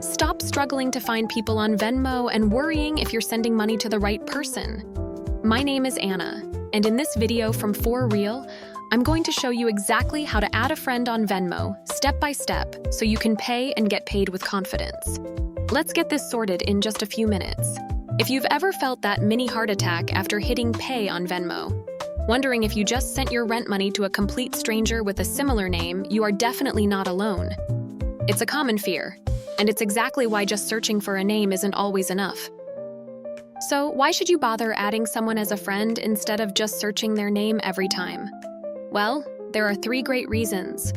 Stop struggling to find people on Venmo and worrying if you're sending money to the right person. My name is Anna, and in this video from For Real, I'm going to show you exactly how to add a friend on Venmo, step by step, so you can pay and get paid with confidence. Let's get this sorted in just a few minutes. If you've ever felt that mini heart attack after hitting pay on Venmo, wondering if you just sent your rent money to a complete stranger with a similar name, you are definitely not alone. It's a common fear, and it's exactly why just searching for a name isn't always enough. So why should you bother adding someone as a friend instead of just searching their name every time? Well, there are 3 great reasons.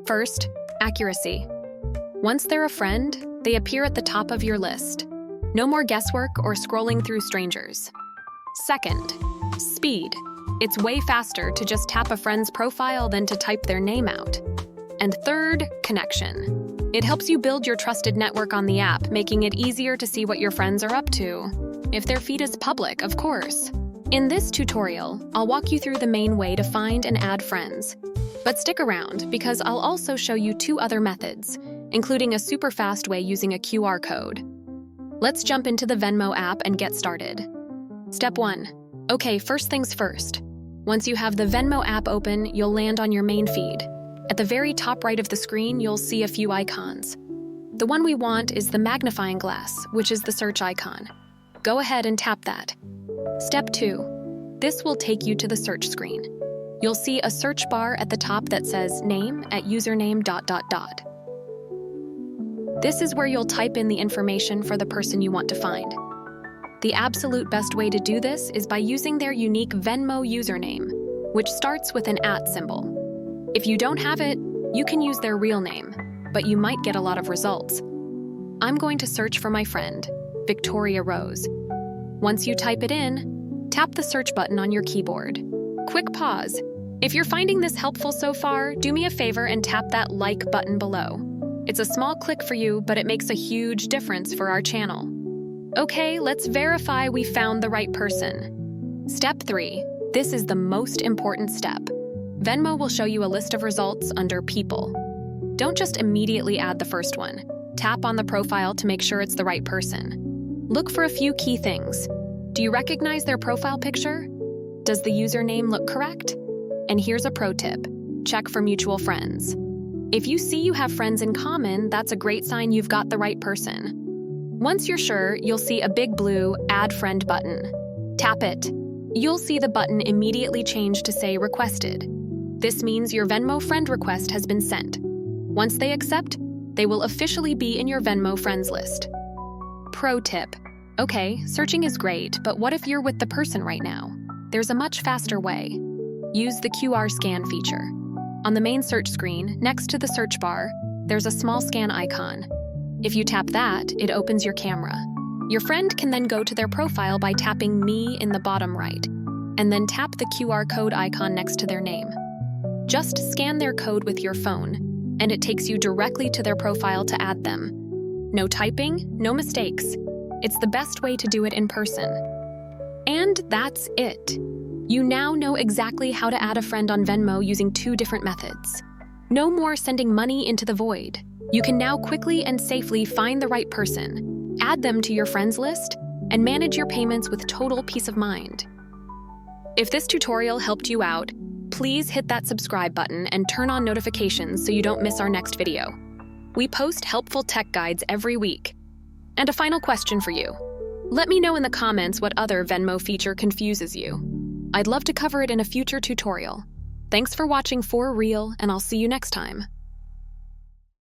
First, accuracy. Once they're a friend, they appear at the top of your list. No more guesswork or scrolling through strangers. Second, speed. It's way faster to just tap a friend's profile than to type their name out. And third, connection. It helps you build your trusted network on the app, making it easier to see what your friends are up to. If their feed is public, of course. In this tutorial, I'll walk you through the main way to find and add friends. But stick around, because I'll also show you 2 other methods, including a super fast way using a QR code. Let's jump into the Venmo app and get started. Step 1. Okay, first things first. Once you have the Venmo app open, you'll land on your main feed. At the very top right of the screen, you'll see a few icons. The one we want is the magnifying glass, which is the search icon. Go ahead and tap that. Step 2. This will take you to the search screen. You'll see a search bar at the top that says name at username ... This is where you'll type in the information for the person you want to find. The absolute best way to do this is by using their unique Venmo username, which starts with an @ symbol. If you don't have it, you can use their real name, but you might get a lot of results. I'm going to search for my friend, Victoria Rose. Once you type it in, tap the search button on your keyboard. Quick pause. If you're finding this helpful so far, do me a favor and tap that like button below. It's a small click for you, but it makes a huge difference for our channel. Okay, let's verify we found the right person. Step 3. This is the most important step. Venmo will show you a list of results under People. Don't just immediately add the first one. Tap on the profile to make sure it's the right person. Look for a few key things. Do you recognize their profile picture? Does the username look correct? And here's a pro tip. Check for mutual friends. If you see you have friends in common, that's a great sign you've got the right person. Once you're sure, you'll see a big blue Add Friend button. Tap it. You'll see the button immediately change to say Requested. This means your Venmo friend request has been sent. Once they accept, they will officially be in your Venmo friends list. Pro tip. Okay, searching is great, but what if you're with the person right now? There's a much faster way. Use the QR scan feature. On the main search screen, next to the search bar, there's a small scan icon. If you tap that, it opens your camera. Your friend can then go to their profile by tapping Me in the bottom right, and then tap the QR code icon next to their name. Just scan their code with your phone, and it takes you directly to their profile to add them. No typing, no mistakes. It's the best way to do it in person. And that's it. You now know exactly how to add a friend on Venmo using 2 different methods. No more sending money into the void. You can now quickly and safely find the right person, add them to your friends list, and manage your payments with total peace of mind. If this tutorial helped you out, please hit that subscribe button and turn on notifications so you don't miss our next video. We post helpful tech guides every week. And a final question for you. Let me know in the comments what other Venmo feature confuses you. I'd love to cover it in a future tutorial. Thanks for watching For Real, and I'll see you next time.